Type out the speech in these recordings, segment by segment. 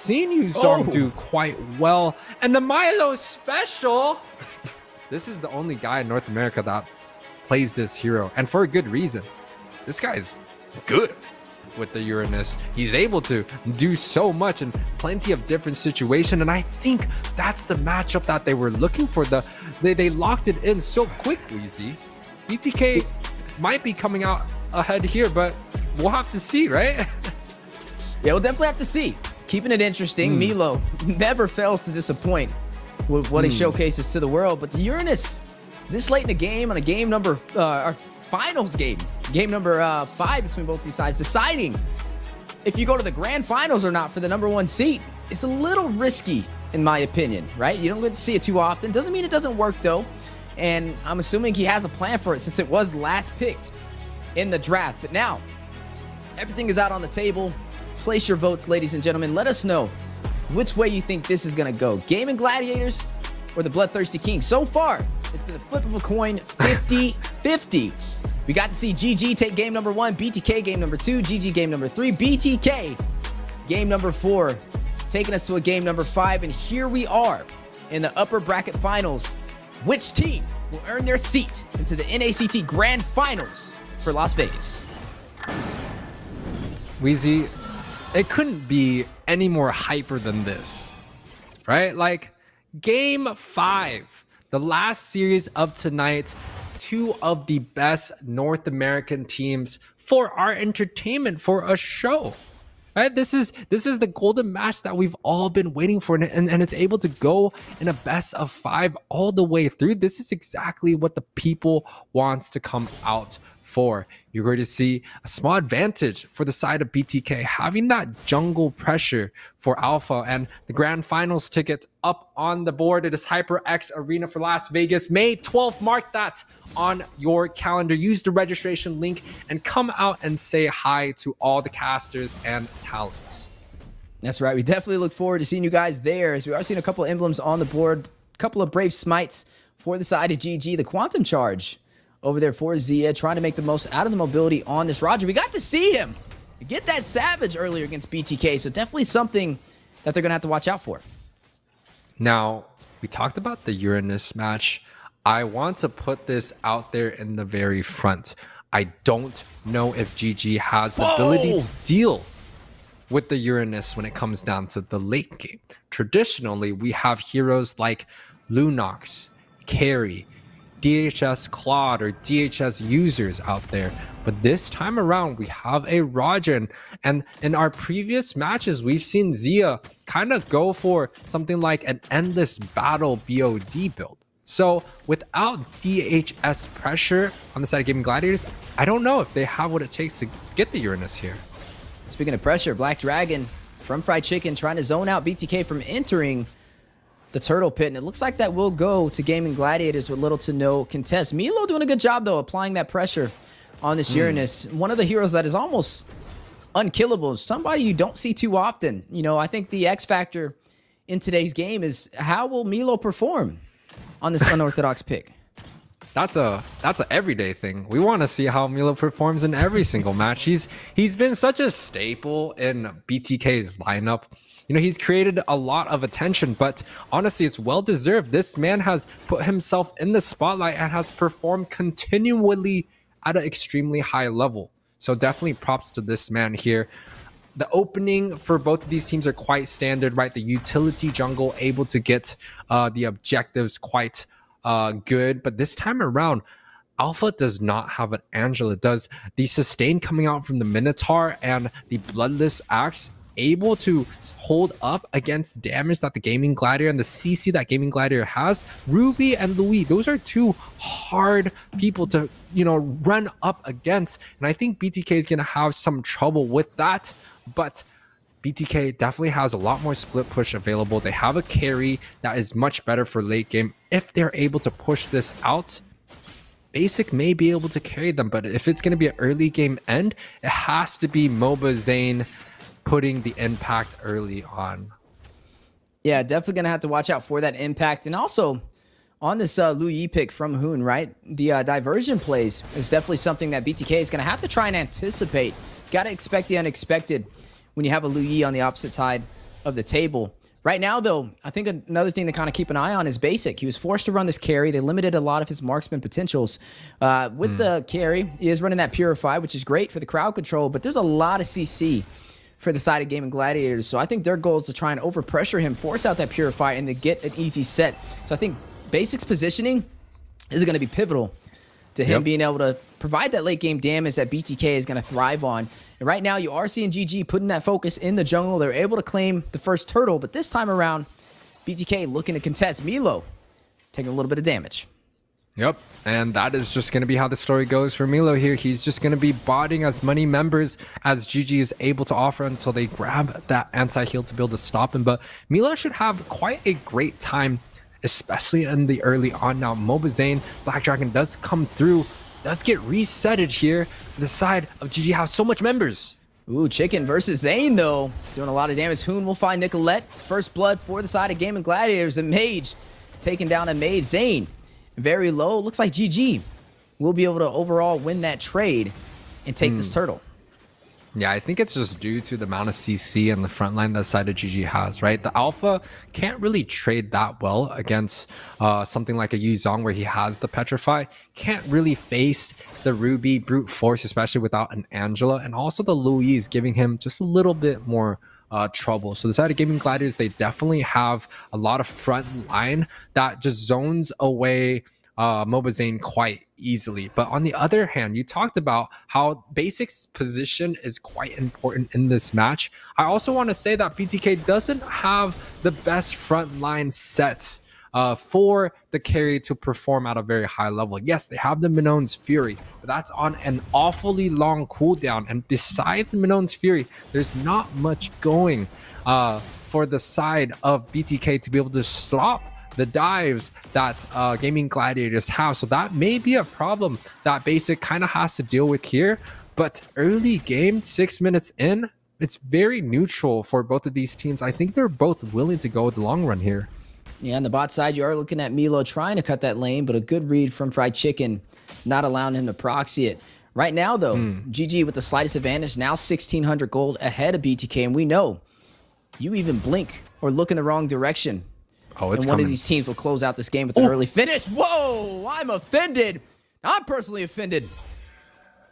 seen Yuzong do quite well. And the Milo special, this is the only guy in North America that plays this hero, and for a good reason. This guy's good with the Uranus. He's able to do so much in plenty of different situations, and I think that's the matchup that they were looking for. They locked it in so quickly. Z BTK might be coming out ahead here, but we'll have to see, right? Yeah, we'll definitely have to see. Keeping it interesting. Milo never fails to disappoint with what he showcases to the world, but the Uranus this late in the game, on a game number our finals game number 5 between both these sides, deciding if you go to the grand finals or not for the #1 seat, it's a little risky in my opinion, right? You don't get to see it too often. Doesn't mean it doesn't work though, and I'm assuming he has a plan for it since it was last picked in the draft. But now everything is out on the table. Place your votes, ladies and gentlemen. Let us know which way you think this is gonna go, Gaming Gladiators or the Bloodthirsty Kings. So far it's been a flip of a coin, 50-50. We got to see GG take game number 1, BTK game number 2, GG game number 3, BTK game number 4, taking us to a game number 5. And here we are in the upper bracket finals. Which team will earn their seat into the NACT Grand Finals for Las Vegas? Weezy, it couldn't be any more hyper than this, right? Like game 5, the last series of tonight. 2 of the best North American teams for our entertainment, for a show, right? This is the golden match that we've all been waiting for, and it's able to go in a best of 5 all the way through. This is exactly what the people wants to come out for. You're going to see a small advantage for the side of BTK, having that jungle pressure for Alpha, and the grand finals ticket up on the board. It is HyperX Arena for Las Vegas, May 12th. Mark that on your calendar. Use the registration link and come out and say hi to all the casters and talents. That's right. We definitely look forward to seeing you guys there, as we are seeing a couple of emblems on the board, a couple of Brave Smites for the side of GG. The Quantum Charge over there for Zia, trying to make the most out of the mobility on this Roger. We got to see him get that Savage earlier against BTK, so definitely something that they're going to have to watch out for. Now, we talked about the Uranus match. I want to put this out there in the very front. I don't know if GG has the ability to deal with the Uranus when it comes down to the late game. Traditionally, we have heroes like Lunox, Carry, DHS Claude, or DHS users out there, but this time around we have a Roger, and in our previous matches we've seen Zia kind of go for something like an endless battle BOD build. So without DHS pressure on the side of Gaming Gladiators, I don't know if they have what it takes to get the Uranus here. Speaking of pressure, Black Dragon from Fried Chicken trying to zone out BTK from entering the Turtle Pit, and it looks like that will go to Gaming Gladiators with little to no contest. Milo doing a good job though, applying that pressure on this Uranus. One of the heroes that is almost unkillable, somebody you don't see too often. You know, I think the X factor in today's game is how will Milo perform on this unorthodox pick. That's a everyday thing. We want to see how Milo performs in every single match. He's been such a staple in BTK's lineup. You know, he's created a lot of attention, but honestly, it's well deserved. This man has put himself in the spotlight and has performed continually at an extremely high level. So definitely props to this man here. The opening for both of these teams are quite standard, right? The utility jungle able to get the objectives quite good, but this time around, Alpha does not have an Angela. It does the sustain coming out from the Minotaur and the Bloodless Axe, able to hold up against the damage that the Gaming Gladiator and the CC that Gaming Gladiator has. Ruby and Louis, those are two hard people to, you know, run up against, and I think BTK is going to have some trouble with that, but BTK definitely has a lot more split push available. They have a carry that is much better for late game. If they're able to push this out, Basic may be able to carry them, but if it's going to be an early game end, it has to be MOBA Zane putting the impact early on. Yeah, definitely going to have to watch out for that impact. And also on this Lu Yi pick from Hoon, right? The diversion plays is definitely something that BTK is going to have to try and anticipate. Got to expect the unexpected when you have a Lu Yi on the opposite side of the table. Right now, though, I think another thing to kind of keep an eye on is Basic. He was forced to run this carry. They limited a lot of his marksman potentials. With the carry, he is running that Purify, which is great for the crowd control, but there's a lot of CC for the side of Gaming Gladiators. So I think their goal is to try and overpressure him, force out that Purify, and to get an easy set. So I think Basic's positioning is going to be pivotal to him being able to provide that late game damage that BTK is going to thrive on. And right now, you are seeing GG putting that focus in the jungle. They're able to claim the first turtle, but this time around, BTK looking to contest. Milo taking a little bit of damage. Yep, and that is just going to be how the story goes for Milo here. He's just going to be botting as many members as GG is able to offer until they grab that anti-heal to be able to stop him. But Milo should have quite a great time, especially in the early on. Now, Mobazane, Black Dragon does come through, does get resetted here. The side of GG has so much members. Ooh, Chicken versus Zane, though. Doing a lot of damage. Hoon will find Nicolette. First blood for the side of Gaming Gladiators. A Mage taking down a Mage. Zane very low. Looks like GG will be able to overall win that trade and take this turtle. Yeah, I think it's just due to the amount of CC and the front line that side of GG has, right? The Alpha can't really trade that well against something like a Yuzong where he has the Petrify. Can't really face the Ruby brute force, especially without an Angela. And also the Louise giving him just a little bit more trouble. So the side of Gaming Gladiators, they definitely have a lot of front line that just zones away Mobazane quite easily. But on the other hand, you talked about how Basic's position is quite important in this match. I also want to say that BTK doesn't have the best front line sets for the carry to perform at a very high level. Yes, they have the Minon's Fury, but that's on an awfully long cooldown. And besides Minon's Fury, there's not much going for the side of BTK to be able to stop the dives that Gaming Gladiators have. So that may be a problem that Basic kind of has to deal with here. But early game, 6 minutes in, it's very neutral for both of these teams. I think they're both willing to go with the long run here. Yeah, on the bot side, you are looking at Milo trying to cut that lane, but a good read from Fried Chicken, not allowing him to proxy it. Right now, though, GG with the slightest advantage, now 1,600 gold ahead of BTK. And we know you even blink or look in the wrong direction, and one of these teams will close out this game with an early finish. Whoa, I'm offended. I'm personally offended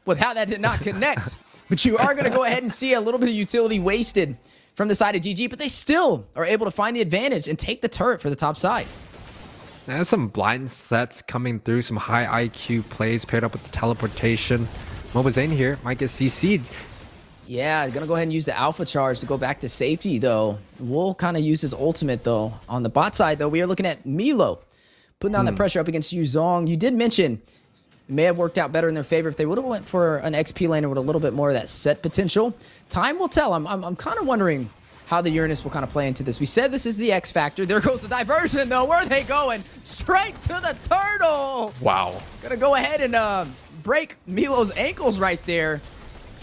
with how that did not connect. But you are going to go ahead and see a little bit of utility wasted from the side of GG, but they still are able to find the advantage and take the turret for the top side. There's some blind sets coming through, some high IQ plays paired up with the teleportation. Mobazane here might get CC'd. Yeah, gonna go ahead and use the alpha charge to go back to safety, though. We'll kind of use his ultimate, though. On the bot side, though, we are looking at Milo putting down that pressure up against Yuzong. You did mention it may have worked out better in their favor if they would have went for an XP laner with a little bit more of that set potential. Time will tell. I'm kind of wondering how the Uranus will kind of play into this. We said this is the X factor. There goes the diversion, though. Where are they going? Straight to the turtle. Wow. Gonna go ahead and break Milo's ankles right there.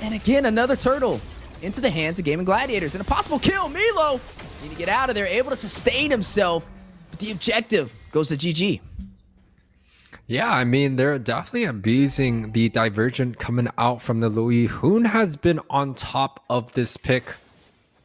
And again, another turtle into the hands of Gaming Gladiators. And a possible kill. Milo need to get out of there, able to sustain himself. But the objective goes to GG. Yeah, I mean, they're definitely abusing the divergent coming out from the Louis. Hoon has been on top of this pick.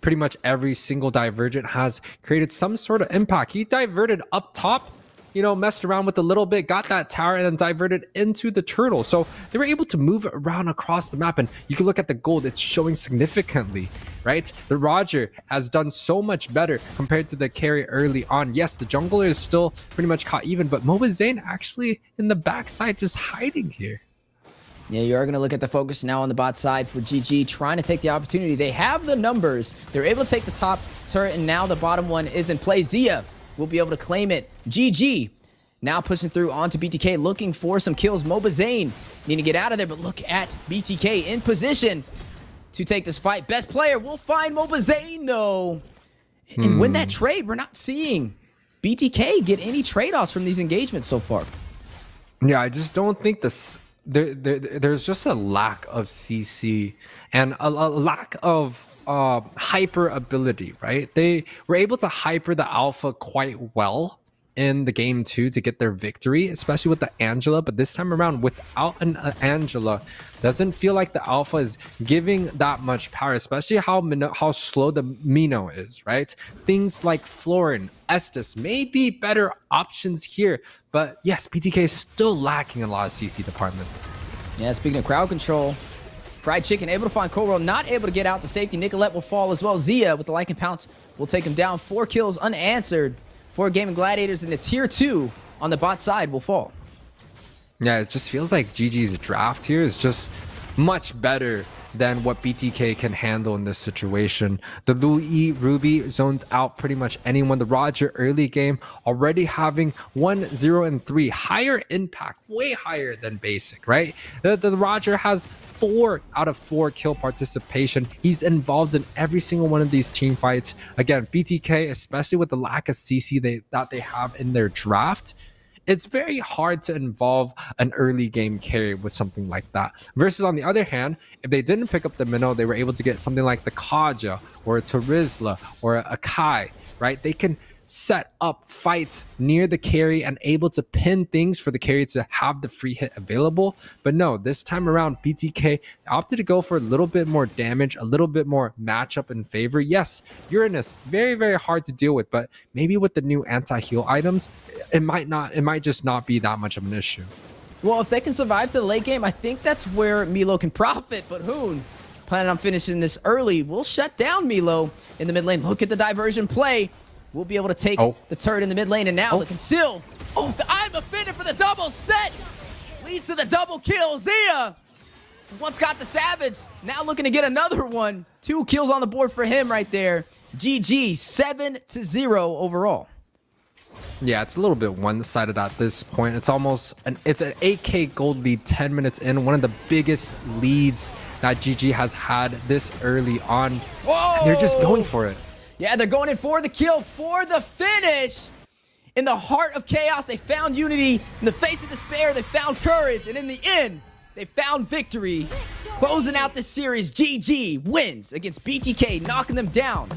Pretty much every single divergent has created some sort of impact. He diverted up top, you know, messed around with a little bit, got that tower, and then diverted into the turtle. So they were able to move around across the map, and you can look at the gold, it's showing significantly, right? The Roger has done so much better compared to the carry early on. Yes, the jungler is still pretty much caught even, but Mobazane actually in the backside just hiding here. Yeah, you are going to look at the focus now on the bot side for GG, trying to take the opportunity. They have the numbers. They're able to take the top turret, and now the bottom one is in play. Zia will be able to claim it. GG now pushing through onto BTK, looking for some kills. Mobazane need to get out of there, but look at BTK in position to take this fight. Best player will find Mobazane, though, and win that trade. We're not seeing BTK get any trade-offs from these engagements so far. Yeah, I just don't think this... There's just a lack of CC and a lack of hyper ability, right? They were able to hyper the alpha quite well in the game 2 to get their victory, especially with the Angela. But this time around, without an Angela, doesn't feel like the Alpha is giving that much power, especially how slow the Mino is, right? Things like Florin, Estes may be better options here. But yes, BTK is still lacking a lot of CC department. Yeah, speaking of crowd control, Fried Chicken able to find Cobra, not able to get out to safety. Nicolette will fall as well. Zia with the Lycan Pounce will take him down. 4 kills unanswered for Gaming Gladiators, and the tier 2 on the bot side will fall. Yeah, it just feels like GG's draft here is just much better than what BTK can handle in this situation. The Louis Ruby zones out pretty much anyone. The Roger early game already having 1, 0, and 3. Higher impact, way higher than basic, right? The Roger has 4 out of 4 kill participation. He's involved in every single one of these team fights. Again, BTK, especially with the lack of CC that they have in their draft, it's very hard to involve an early game carry with something like that. Versus on the other hand, if they didn't pick up the Minnow, they were able to get something like the Kaja or a Terizla or a Kai, right? They can set up fights near the carry and able to pin things for the carry to have the free hit available. But no, this time around, BTK opted to go for a little bit more damage, a little bit more matchup in favor. Yes, Uranus, very, very hard to deal with, but maybe with the new anti-heal items, it might just not be that much of an issue. Well, if they can survive to the late game, I think that's where Milo can profit. But Hoon, planning on finishing this early, will shut down Milo in the mid lane. Look at the diversion play. We'll be able to take the turret in the mid lane, and now the conceal. Oh, I'm offended for the double set. Leads to the double kill. Zia once got the Savage, now looking to get another one. 2 kills on the board for him right there. GG, 7-0 overall. Yeah, it's a little bit one-sided at this point. It's almost it's an 8K gold lead 10 minutes in. One of the biggest leads that GG has had this early on. Whoa! And they're just going for it. Yeah, they're going in for the kill, for the finish. In the heart of chaos, they found unity. In the face of despair, they found courage. And in the end, they found victory. Closing out this series, GG wins against BTK, knocking them down